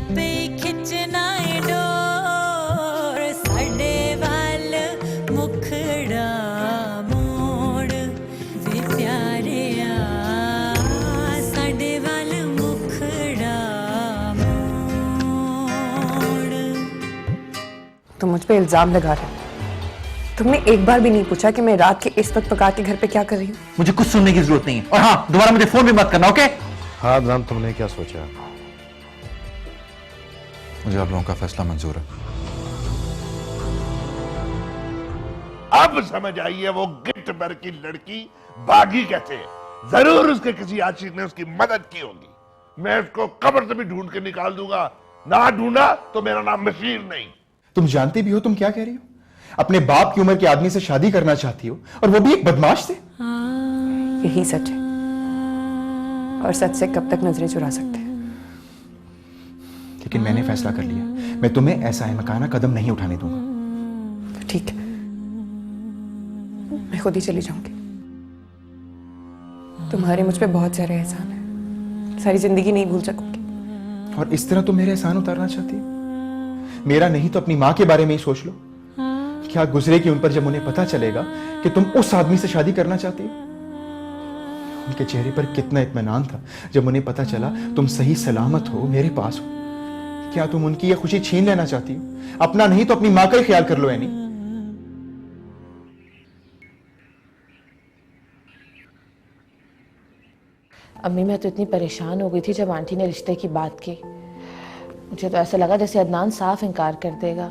आपे खिंचना है डोर साडे वाल मुखड़ा मोड़ वे प्यारे साडे वाल मुखड़ा मोड़। तुम मुझ पे इल्जाम लगा रहे हो। तुमने एक बार भी नहीं पूछा कि मैं रात के इस वक्त पकार के घर पे क्या कर रही हूँ। मुझे कुछ सुनने की जरूरत नहीं है, और हाँ, दोबारा मुझे फोन भी मत करना, ओके? हाँ अदनान, तुमने क्या सोचा? मुझे आप लोगों का फैसला मंजूर है। अब समझ आई है वो गिट्ट भर की लड़की बागी कहते हैं। जरूर उसके किसी आशिक ने उसकी मदद की होगी। मैं उसको कब्र से भी ढूंढ के निकाल दूंगा, ना ढूंढा तो मेरा नाम बशीर नहीं। तुम जानती भी हो तुम क्या कह रही हो? अपने बाप की उम्र के आदमी से शादी करना चाहती हो, और वो भी एक बदमाश से। यही सच है, और सच से कब तक नजरें चुरा सकते हैं। लेकिन मैंने फैसला कर लिया, मैं तुम्हें ऐसा है मकाना कदम नहीं उठाने दूंगा। तो ठीक है, मैं खुद ही चली जाऊंगी। तुम्हारे मुझ पे बहुत सारे एहसान है, सारी जिंदगी नहीं भूल सकूंगी। और इस तरह तुम मेरे एहसान उतारना चाहती हो? मेरा नहीं तो अपनी माँ के बारे में ही सोच लो। क्या गुजरेगी उन पर जब उन्हें पता चलेगा कि तुम उस आदमी से शादी करना चाहती हो? उनके चेहरे पर कितना इत्मीनान था जब उन्हें पता चला तुम सही सलामत हो, मेरे पास हो। क्या तुम उनकी यह खुशी छीन लेना चाहती हो? अपना नहीं तो अपनी माँ का ही ख्याल कर लो एनी। अम्मी, मैं तो इतनी परेशान हो गई थी जब आंटी ने रिश्ते की बात की। मुझे तो ऐसा लगा जैसे अदनान साफ इनकार कर देगा,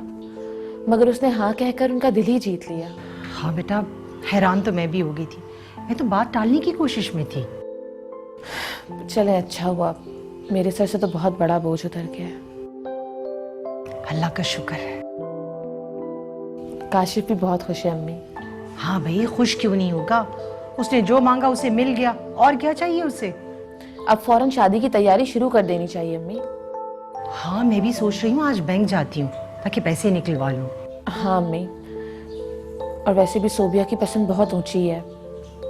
मगर उसने हाँ कहकर उनका दिल ही जीत लिया। हाँ बेटा, हैरान तो मैं भी हो गई थी। मैं तो बात टालने की कोशिश में थी। चले, अच्छा हुआ, मेरे सर से तो बहुत बड़ा बोझ उतर गया। अल्लाह का शुक्र है। काशिफ भी बहुत खुश है अम्मी। हाँ भाई, खुश क्यों नहीं होगा? उसने जो मांगा उसे मिल गया, और क्या चाहिए उसे? अब फौरन शादी की तैयारी शुरू कर देनी चाहिए अम्मी। हाँ, मैं भी सोच रही हूँ आज बैंक जाती हूँ ताकि पैसे निकलवा लूँ। हाँ अम्मी, और वैसे भी सोबिया की पसंद बहुत ऊंची है,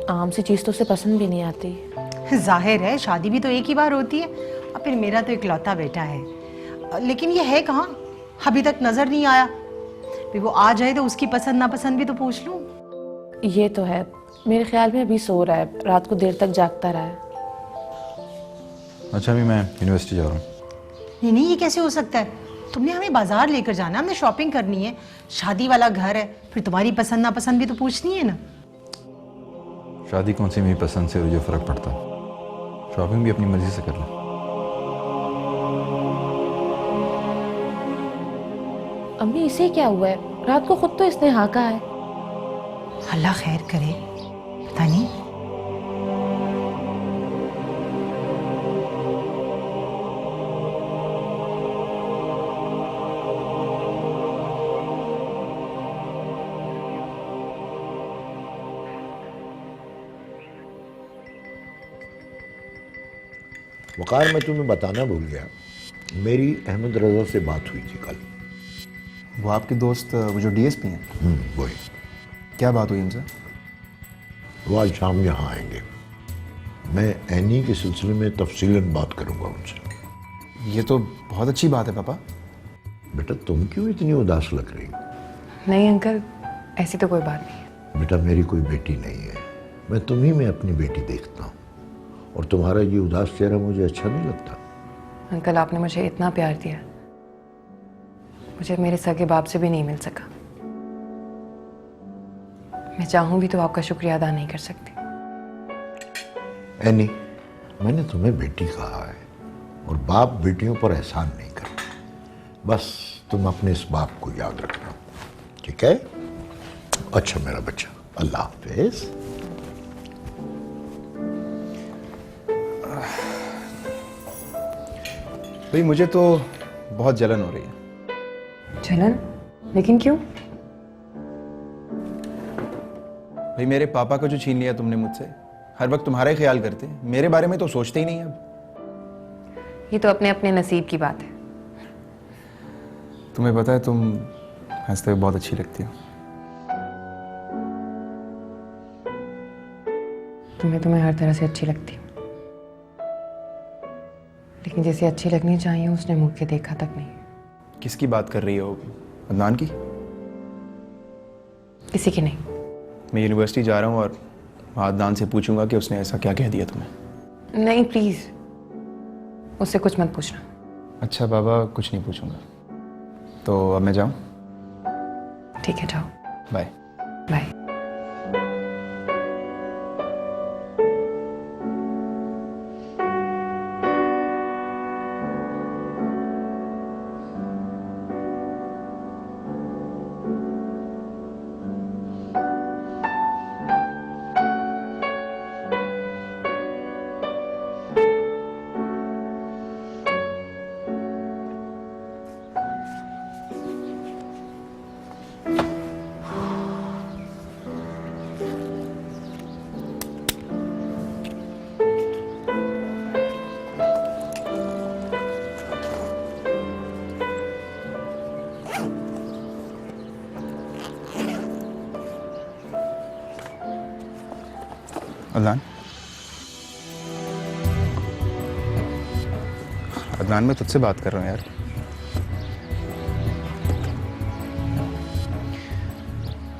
आम सी चीज़ तो उसे पसंद भी नहीं आती। जाहिर है, शादी भी तो एक ही बार होती है, और फिर मेरा तो इकलौता बेटा है। लेकिन ये है कहाँ? अभी तक नजर नहीं आया। फिर वो आ जाए तो उसकी पसंद नापसंद भी तो पूछ लूँ। ये तो है, मेरे ख्याल में अभी सो रहा है, रात को देर तक जागता रहा है। अच्छा, अभी मैं यूनिवर्सिटी जा रहा हूँ। नहीं नहीं, ये कैसे हो सकता है? तुमने हमें बाजार लेकर जाना, हमने शॉपिंग करनी है, शादी वाला घर है, फिर तुम्हारी पसंद नापसंद भी तो पूछनी है ना। शादी कौन सी मेरी पसंद से मुझे फर्क पड़ता है, शॉपिंग भी अपनी मर्जी से कर ले। अम्मी, इसे क्या हुआ है? रात को खुद तो इसने हाँ कहा है। अल्लाह खैर करे, पता नहीं। वकार, मैं तुम्हें बताना भूल गया, मेरी अहमद रजा से बात हुई थी कल। वो आपके दोस्त, वो जो डीएसपी हैं? वही। क्या बात हुई उनसे? वो आज शाम यहाँ आएंगे। मैं एनी के सिलसिले में तफसीलन बात करूंगा उनसे। ये तो बहुत अच्छी बात है पापा। बेटा, तुम क्यों इतनी उदास लग रही हो? नहीं अंकल, ऐसी तो कोई बात नहीं है। बेटा, मेरी कोई बेटी नहीं है, मैं तुम्ही में अपनी बेटी देखता हूँ, और तुम्हारा ये उदास चेहरा मुझे अच्छा नहीं लगता। अंकल, आपने मुझे इतना प्यार दिया, मुझे मेरे सगे बाप से भी नहीं मिल सका। मैं चाहूं भी तो आपका शुक्रिया अदा नहीं कर सकती। एनी, मैंने तुम्हें बेटी कहा है, और बाप बेटियों पर एहसान नहीं करता। बस तुम अपने इस बाप को याद रखना, ठीक है? अच्छा मेरा बच्चा, अल्लाह हाफिज। भाई मुझे तो बहुत जलन हो रही है। जलन? लेकिन क्यों? भाई मेरे पापा को जो छीन लिया तुमने मुझसे, हर वक्त तुम्हारा ही ख्याल करते हैं, मेरे बारे में तो सोचते ही नहीं अब। ये तो अपने अपने नसीब की बात है। तुम्हें पता है तुम हंसते हुए बहुत अच्छी लगती हो। तुम्हें हर तरह से अच्छी लगती है। लेकिन जैसे अच्छी लगनी चाहिए उसने मुड़ के देखा तक नहीं। किसकी बात कर रही हो? अदनान की? किसी की नहीं। मैं यूनिवर्सिटी जा रहा हूँ और अदनान से पूछूंगा कि उसने ऐसा क्या कह दिया तुम्हें। नहीं प्लीज, उससे कुछ मत पूछना। अच्छा बाबा, कुछ नहीं पूछूंगा। तो अब मैं जाऊँ? ठीक है जाओ। बाय। बाय। अदनान, अदनान मैं तुझसे बात कर रहा हूँ यार।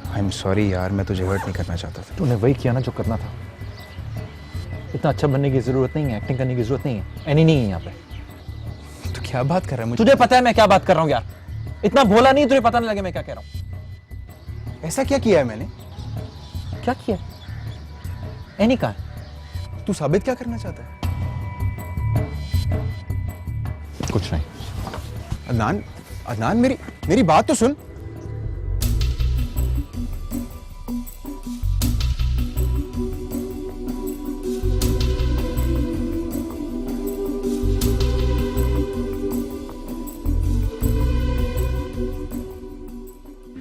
आई एम सॉरी यार, मैं तुझे हर्ट नहीं करना चाहता था। तूने वही किया ना जो करना था। इतना अच्छा बनने की जरूरत नहीं है, एक्टिंग करने की जरूरत नहीं है। एनी नहीं है यहाँ पे। तो क्या बात कर रहा है? मुझे तुझे पता है मैं क्या बात कर रहा हूँ यार। इतना भोला नहीं, तुझे पता नहीं लगे मैं क्या कह रहा हूँ। ऐसा क्या किया है मैंने? क्या किया? एनी कहा। तू साबित क्या करना चाहता है? कुछ नहीं। अदनान, अदनान मेरी बात तो सुन।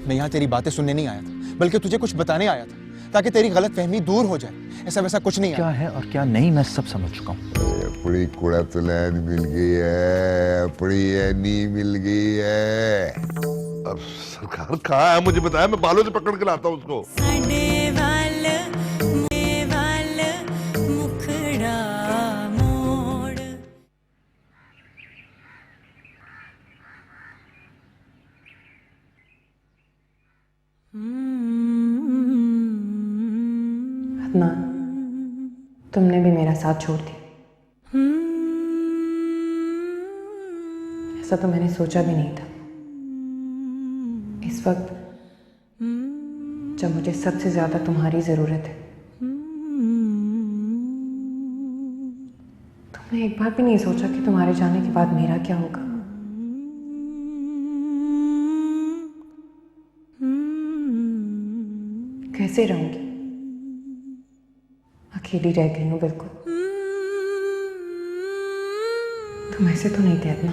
मैं यहाँ तेरी बातें सुनने नहीं आया था, बल्कि तुझे कुछ बताने आया था, ताकि तेरी गलतफहमी दूर हो जाए। ऐसा वैसा कुछ नहीं क्या है और क्या नहीं मैं सब समझ चुका हूँ। अपनी कुड़तलैन मिल गई है, अपनी एनी मिल गई है। अब सरकार कहाँ है मुझे बताया, मैं बालों से पकड़ के लाता हूँ उसको। साडे वाल मुखड़ा मोड़। अदनान, तुमने भी मेरा साथ छोड़ दिया। ऐसा तो मैंने सोचा भी नहीं था। इस वक्त जब मुझे सबसे ज्यादा तुम्हारी जरूरत है, तुमने एक बार भी नहीं सोचा कि तुम्हारे जाने के बाद मेरा क्या होगा। कैसे रहूंगी? अकेली रह गई हूं बिल्कुल। तुम ऐसे तो नहीं थे ना?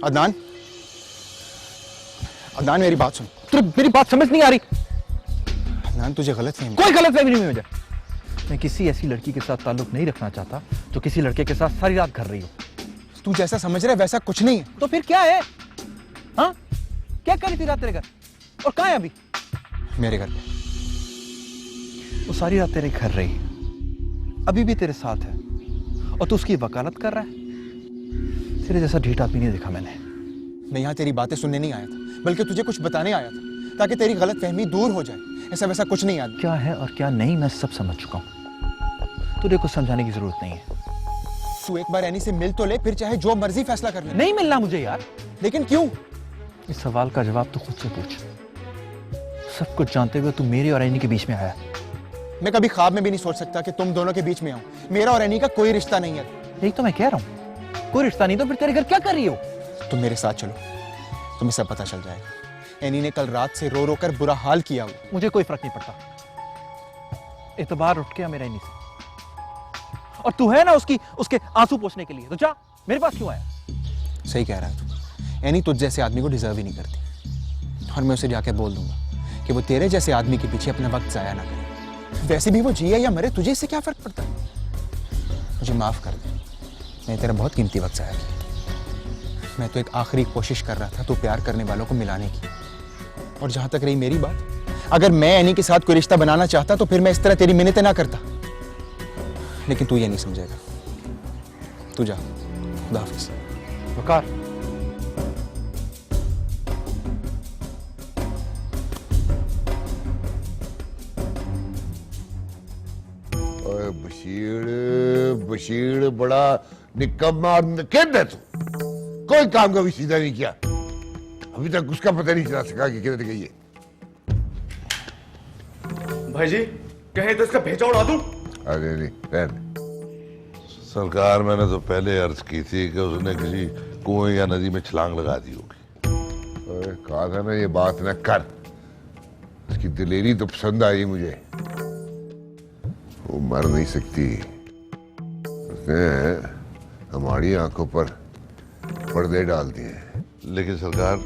अदनान, अदनान मेरी बात सुन। तुझे मेरी बात समझ नहीं आ रही। अदनान तुझे गलत फहमी। कोई गलत फहमी नहीं हुई मुझे। मैं किसी ऐसी लड़की के साथ ताल्लुक नहीं रखना चाहता जो किसी लड़के के साथ सारी रात घर रही हो। तू जैसा समझ रहा है वैसा कुछ नहीं है। तो फिर क्या है? हाँ, क्या कर रही थी रात तेरे घर? और कहाँ है अभी? मेरे घर पे। वो सारी रात तेरे घर रही, अभी भी तेरे साथ है, और तू उसकी वकालत कर रहा है। तेरे जैसा ढीठ आदमी नहीं देखा मैंने। मैं यहाँ तेरी बातें सुनने नहीं आया था, बल्कि तुझे कुछ बताने आया था, ताकि तेरी गलतफहमी दूर हो जाए। ऐसा वैसा कुछ नहीं याद। क्या है और क्या नहीं मैं सब समझ चुका हूँ। तुझे कुछ समझाने की जरूरत नहीं है। तू एक बार एनी से मिल तो ले, फिर चाहे जो मर्जी फैसला कर ले। नहीं मिलना मुझे यार। लेकिन क्यों? इस सवाल का जवाब तो खुद से पूछ। सब कुछ जानते हुए तू मेरे और एनी के बीच में आया। मैं कभी ख्वाब में भी नहीं सोच सकता कि तुम दोनों के बीच में आऊं। मेरा और एनी का कोई रिश्ता नहीं है। यही तो मैं कह रहा हूँ, कोई रिश्ता नहीं तो फिर तेरे घर क्या कर रही हो? तुम मेरे साथ चलो, तुम्हें सब पता चल जाएगा। एनी ने कल रात से रो रो कर बुरा हाल किया हुआ। मुझे कोई फर्क नहीं पड़ता। एतबार उठ गया मेरा एनी से, और तू है ना उसके आंसू पोंछने के लिए। तो जा, मेरे पास क्यों आया? सही कह रहा है तू। एनी तुझ जैसे आदमी को डिजर्व ही नहीं करती, और मैं उसे जाके बोल दूंगा कि वो तेरे जैसे आदमी के पीछे अपना वक्त जाया ना करे। वैसे भी वो जिए या मरे, तुझे इससे क्या फर्क पड़ता है? मुझे माफ कर दे, मैंने तेरा बहुत कीमती वक्त जाया किया। मैं तो एक आखिरी कोशिश कर रहा था तो प्यार करने वालों को मिलाने की। और जहां तक रही मेरी बात, अगर मैं एनी के साथ कोई रिश्ता बनाना चाहता तो फिर मैं इस तरह तेरी मिन्नतें ना करता। लेकिन तू ये नहीं समझेगा। तू जा, खुदा हाफिज। वकार, ओए बशीर, बशीर बड़ा निकम्मा और निकम्मा है तू। कोई काम कभी सीधा नहीं किया। अभी तक उसका पता नहीं चला सका कि किधर गई है। भाई जी कहे तो इसका भेजा उड़ा दूं? अरे नहीं, रहने। सरकार, मैंने तो पहले अर्ज की थी कि उसने किसी कुएं या नदी में छलांग लगा दी होगी। अरे कहा था ना ये बात न कर। उसकी दिलेरी तो पसंद आई मुझे। वो मर नहीं सकती। उसने हमारी आंखों पर पर्दे डाल दिए। लेकिन सरकार,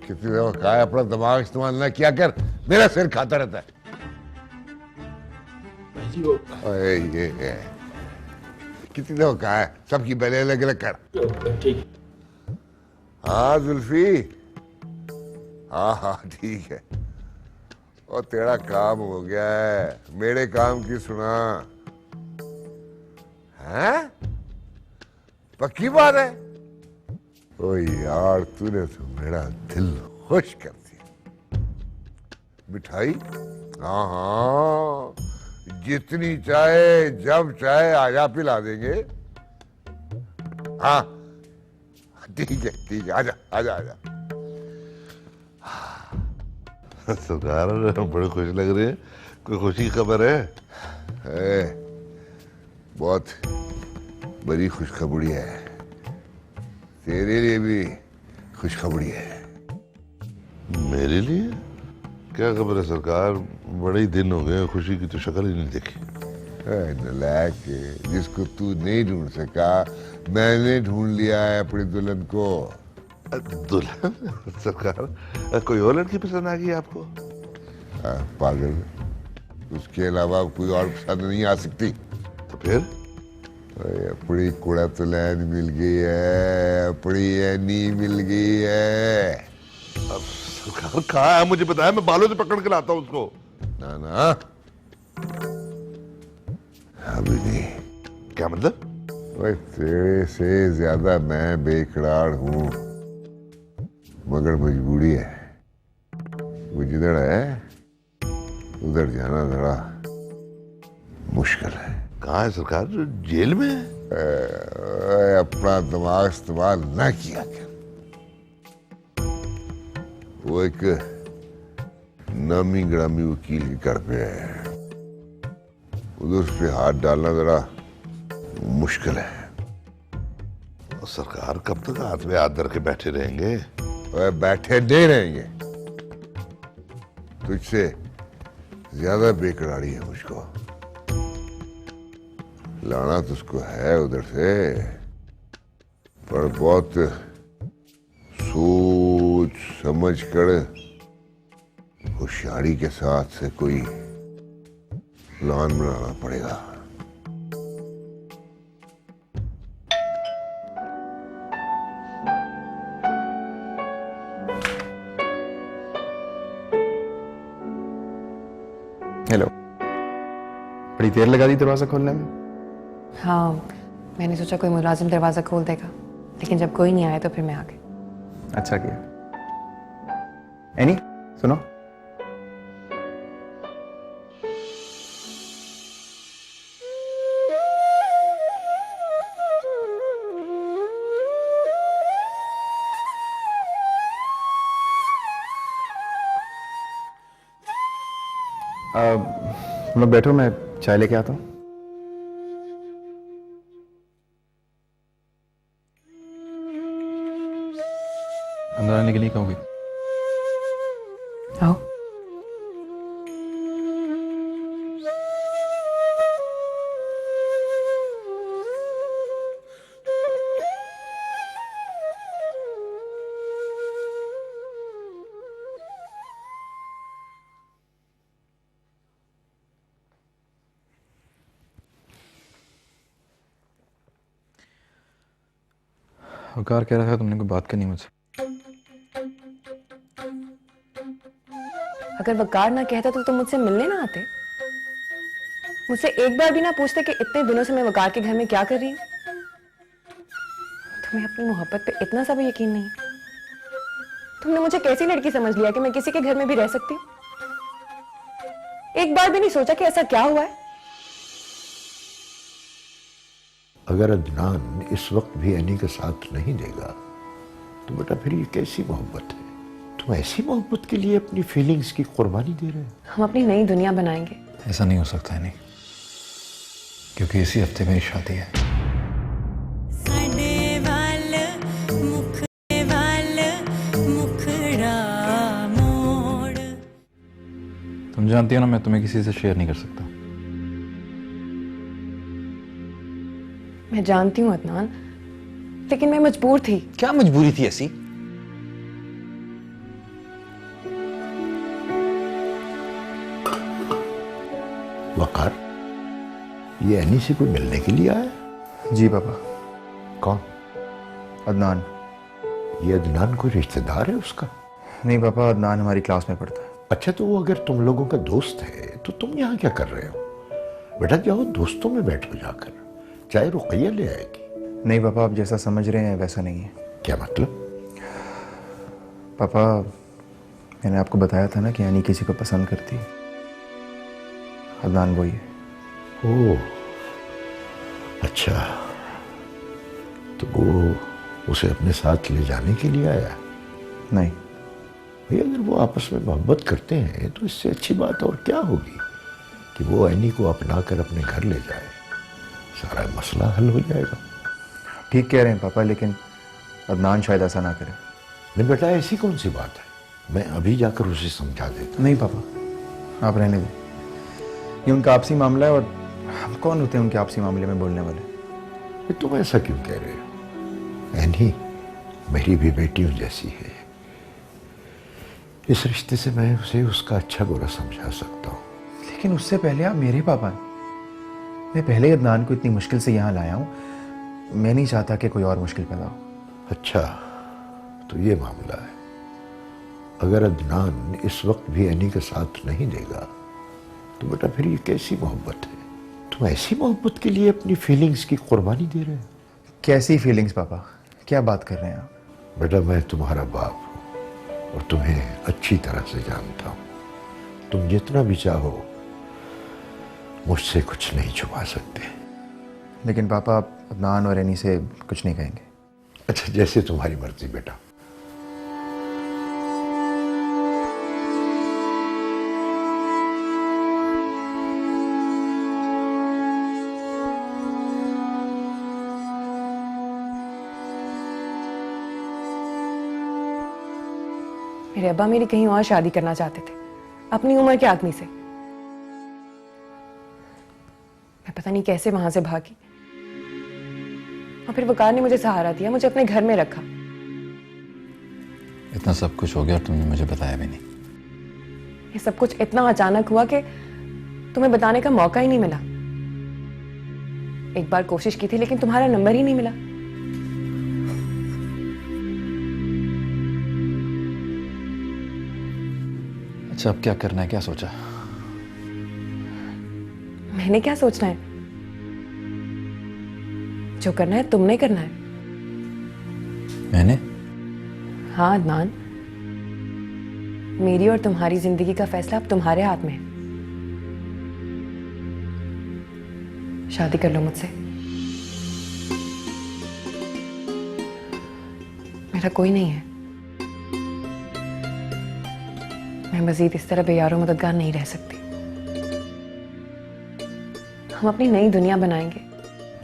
कितनी दफा कहा है अपना दिमाग इस्तेमाल ना किया कर, मेरा सिर खाता रहता है। अरे ये कितनी दफा कहा है सबकी पहले अलग अलग कर। ठीक। हाँ जुल्फी, हाँ हाँ ठीक है। और तेरा काम हो गया है, मेरे काम की सुना है। पक्की बात है। ओ यार तूने तो मेरा दिल खुश कर दिया। मिठाई, हाँ हाँ, जितनी चाहे जब चाहे आजा पिला देंगे। हाँ ठीक है, आजा आजा आजा। सरकार बड़े खुश लग रहे हैं। कोई खुशी की खबर है? बहुत बड़ी खुशखबरी है। तेरे लिए भी खुशखबरी है। मेरे लिए क्या खबर है सरकार? बड़े ही दिन हो गए, खुशी की तो शक्ल ही नहीं देखी। नलायक, जिसको तू नहीं ढूंढ सका मैंने ढूंढ लिया है अपनी दुल्हन को। दुल्हन? सरकार, कोई और लड़की पसंद आ गई आपको? पागल, उसके अलावा कोई और पसंद नहीं आ सकती। तो फिर? अपनी कुड़ा तुलैन मिल गई है, अपनी एनी मिल गई है। अब सरकार कहाँ है मुझे बताया, मैं बालों से पकड़ के लाता हूँ उसको। ना ना, अभी नहीं। क्या मतलब? भाई तेरे से ज्यादा मैं बेकरार हूँ, मगर मजबूरी है। वो जिधर है उधर जाना जरा मुश्किल है। कहाँ है सरकार? जेल में है? अपना दिमाग इस्तेमाल ना किया कर। वो एक नामी ग्रामी वकील के घर पे है, उधर उस पे हाथ डालना जरा मुश्किल है। और सरकार कब तक हाथ में हाथ धर के बैठे रहेंगे? बैठे नहीं रहेंगे। तुझसे ज्यादा बेकरारी है मुझको। लाना तो उसको है उधर से, पर बहुत सोच समझ कर होशियारी के साथ से कोई प्लान बनाना पड़ेगा। हेलो, बड़ी देर लगा दी दरवाजा खोलने में। हाँ, मैंने सोचा कोई मुलाजिम दरवाज़ा खोल देगा, लेकिन जब कोई नहीं आया तो फिर मैं आ गई। अच्छा किया। एनी सुनो, तुम लोग बैठो, मैं चाय लेके आता हूँ। अंदर आने के लिए कहोगे? आओ। वकार कह रहा था तुमने कोई बात करनी मुझसे। अगर वकार ना कहता तो तुम मुझसे मिलने ना आते? मुझसे एक बार भी ना पूछते कि इतने दिनों से मैं वकार के घर में क्या कर रही हूँ? तुम्हें अपनी मोहब्बत पे इतना सा भी यकीन नहीं? तुमने मुझे कैसी लड़की समझ लिया कि मैं किसी के घर में भी रह सकती हूँ? एक बार भी नहीं सोचा कि ऐसा क्या हुआ है? अगर अदनान इस वक्त भी एनी का साथ नहीं देगा तो बेटा फिर ये कैसी मोहब्बत है? तुम ऐसी मोहब्बत के लिए अपनी फीलिंग्स की कुर्बानी दे रहे हो? हम अपनी नई दुनिया बनाएंगे। ऐसा नहीं हो सकता है, नहीं, क्योंकि इसी हफ्ते मेरी शादी है। साडे वाल मुखड़ा मोड़। तुम जानती हो ना, मैं तुम्हें किसी से शेयर नहीं कर सकता। मैं जानती हूँ अदनान, लेकिन मैं मजबूर थी। क्या मजबूरी थी ऐसी? वकार, ये एनी से कोई मिलने के लिए आया? जी पापा। कौन? अदनान। ये अदनान कोई रिश्तेदार है उसका? नहीं पापा, अदनान हमारी क्लास में पढ़ता है। अच्छा, तो वो अगर तुम लोगों का दोस्त है तो तुम यहाँ क्या कर रहे हो? बेटा जाओ दोस्तों में बैठो जाकर, चाहे रुकैया ले आएगी। नहीं पापा, आप जैसा समझ रहे हैं वैसा नहीं है। क्या मतलब? पापा, मैंने आपको बताया था ना कि यानी किसी को पसंद करती है। अदनान वही है। ओह अच्छा, तो वो उसे अपने साथ ले जाने के लिए आया? नहीं भाई, अगर वो आपस में मोहब्बत करते हैं तो इससे अच्छी बात और क्या होगी कि वो एनी को अपना कर अपने घर ले जाए, सारा मसला हल हो जाएगा। ठीक कह रहे हैं पापा, लेकिन अदनान शायद ऐसा ना करे। नहीं बेटा, ऐसी कौन सी बात है, मैं अभी जाकर उसे समझा देता। नहीं पापा, आप रहने दें। ये उनका आपसी मामला है और हम कौन होते हैं उनके आपसी मामले में बोलने वाले। ये तुम ऐसा क्यों कह रहे हो? एनी मेरी भी बेटियों जैसी है। इस रिश्ते से मैं उसे उसका अच्छा बुरा समझा सकता हूँ। लेकिन उससे पहले आप मेरे पापा हैं। मैं पहले ही अदनान को इतनी मुश्किल से यहाँ लाया हूँ। मैं नहीं चाहता कि कोई और मुश्किल पैदा हो। अच्छा, तो ये मामला है। अगर अदनान इस वक्त भी एनी का साथ नहीं देगा तो बेटा फिर ये कैसी मोहब्बत है? तुम ऐसी मोहब्बत के लिए अपनी फीलिंग्स की कुर्बानी दे रहे हो? कैसी फीलिंग्स पापा, क्या बात कर रहे हैं आप? बेटा मैं तुम्हारा बाप हूँ और तुम्हें अच्छी तरह से जानता हूँ। तुम जितना भी चाहो मुझसे कुछ नहीं छुपा सकते। लेकिन पापा, आप अदनान और एनी से कुछ नहीं कहेंगे? अच्छा, जैसे तुम्हारी मर्जी बेटा। मेरे अब्बा मेरी कहीं और शादी करना चाहते थे, अपनी उम्र के आदमी से। मैं पता नहीं कैसे वहां से भागी और फिर वकार ने मुझे सहारा दिया, मुझे अपने घर में रखा। इतना सब कुछ हो गया और तुमने मुझे बताया भी नहीं। ये सब कुछ इतना अचानक हुआ कि तुम्हें बताने का मौका ही नहीं मिला। एक बार कोशिश की थी लेकिन तुम्हारा नंबर ही नहीं मिला। अच्छा, अब क्या करना है, क्या सोचा? मैंने क्या सोचना है? जो करना है तुमने करना है। मैंने? हाँ अदनान, मेरी और तुम्हारी जिंदगी का फैसला अब तुम्हारे हाथ में है। शादी कर लो मुझसे। मेरा कोई नहीं है। मैं मजीद इस तरह बेयारो मददगार नहीं रह सकती। हम अपनी नई दुनिया बनाएंगे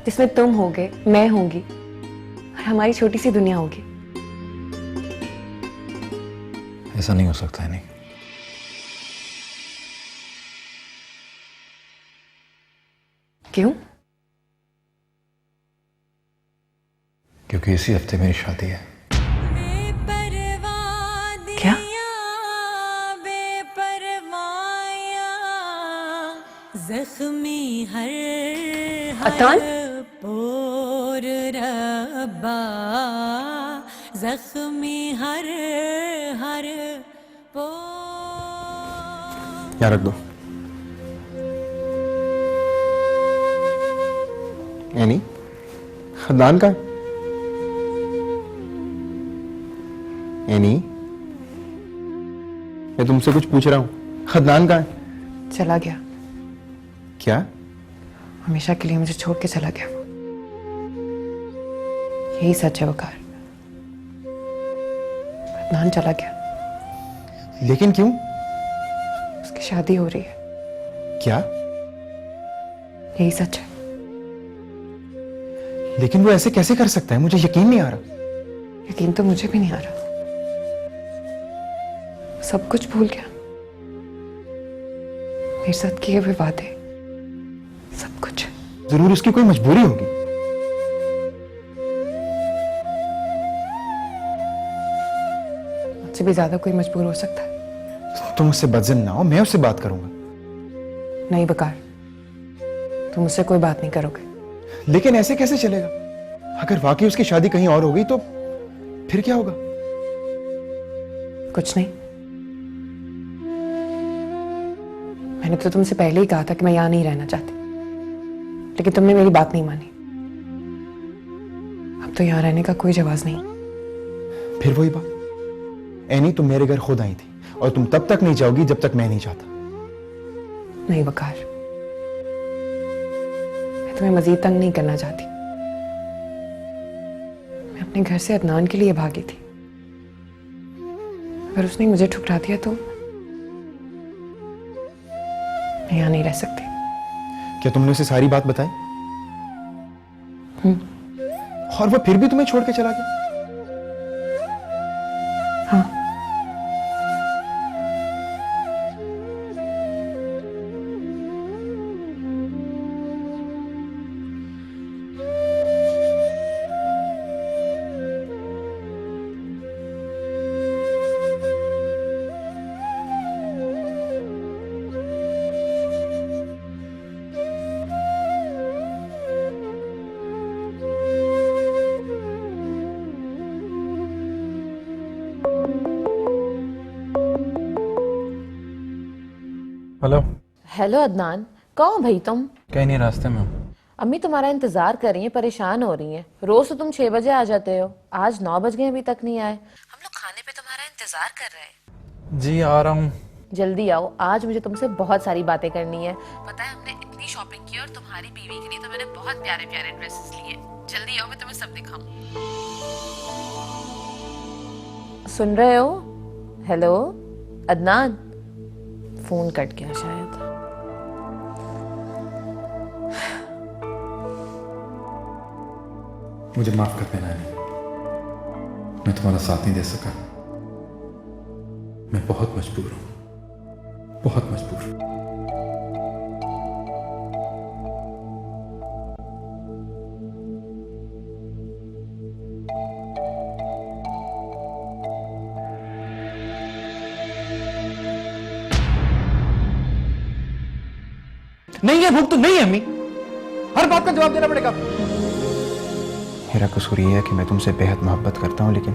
जिसमें तुम होगे, मैं होंगी और हमारी छोटी सी दुनिया होगी। ऐसा नहीं हो सकता है, नहीं। क्यों? क्योंकि इसी हफ्ते मेरी शादी है। क्या? जख्मी हर अदनान? पोर मोर रब्बा जख्मी हर हर पो यहाँ रख दो। एनी, अदनान कहाँ है? एनी, मैं तुमसे कुछ पूछ रहा हूँ। अदनान कहाँ है? चला गया, क्या? हमेशा के लिए मुझे छोड़ के चला गया। यही सच है वकार, अदनान चला गया। लेकिन क्यों? उसकी शादी हो रही है। क्या? यही सच है। लेकिन वो ऐसे कैसे कर सकता है? मुझे यकीन नहीं आ रहा। यकीन तो मुझे भी नहीं आ रहा। सब कुछ भूल गया, मेरे साथ किए हुए वादे, सब कुछ। जरूर उसकी कोई मजबूरी होगी। मुझसे भी ज्यादा कोई मजबूर हो सकता है। तुम उससे बदजन ना हो, मैं उससे बात करूंगा। नहीं बकार, तुम मुझसे कोई बात नहीं करोगे। लेकिन ऐसे कैसे चलेगा? अगर वाकई उसकी शादी कहीं और हो गई तो फिर क्या होगा? कुछ नहीं, मैंने तो तुमसे पहले ही कहा था कि मैं यहां नहीं रहना चाहती, लेकिन तुमने मेरी बात नहीं मानी। अब तो यहां रहने का कोई जवाब नहीं। फिर वही बात, एनी तुम मेरे घर खुद आई थी और तुम तब तक नहीं जाओगी जब तक मैं नहीं चाहता। नहीं वकार, मैं तुम्हें मजीद तंग नहीं करना चाहती। मैं अपने घर से अदनान के लिए भागी थी। अगर उसने मुझे ठुकरा दिया तो मैं यहां नहीं रह सकती। क्या तुमने उसे सारी बात बताई? और वो फिर भी तुम्हें छोड़ के चला गया? हाँ। हेलो। हेलो अदनान, कहाँ भाई तुम? कहीं नहीं, रास्ते में हूँ। अम्मी तुम्हारा इंतजार कर रही हैं, परेशान हो रही हैं। रोज तो तुम 6 बजे आ जाते हो, आज 9 बज गए अभी तक नहीं आए। हम लोग खाने पे तुम्हारा इंतजार कर रहे हैं। जी आ रहा हूँ। जल्दी आओ, आज मुझे तुमसे बहुत सारी बातें करनी है। पता है हमने इतनी शॉपिंग की और तुम्हारी बीवी के लिए तो मैंने बहुत प्यारे प्यारे ड्रेसेस लिए। जल्दी आओ, मैं तुम्हें सब दिखाऊं। सुन रहे हो? हेलो अदनान, फोन कट गया शायद। मुझे माफ कर देना है, मैं तुम्हारा साथ नहीं दे सका। मैं बहुत मजबूर हूं, बहुत मजबूर। नहीं है भूख तो नहीं है अम्मी, हर बात का जवाब देना पड़ेगा। मेरा कसूर ये है कि मैं तुमसे बेहद मोहब्बत करता हूं, लेकिन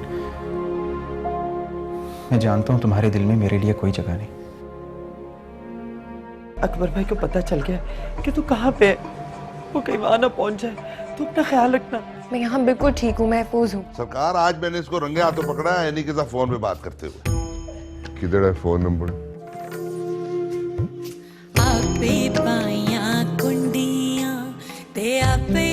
मैं जानता हूं तुम्हारे दिल में मेरे लिए कोई जगह नहीं। अकबर भाई को पता चल गया कि तू कहाँ पे है, वो कहीं वहां ना पहुंच जाए, तू अपना ख्याल रखना। मैं यहाँ बिल्कुल ठीक हूँ, महफूज हूँ। सरकार, आज मैंने इसको रंगे हाथों पकड़ा है यानी के साथ फोन पे बात करते हुए। किधर है फोन नंबर? आपे पाया कुंडियां ते आपे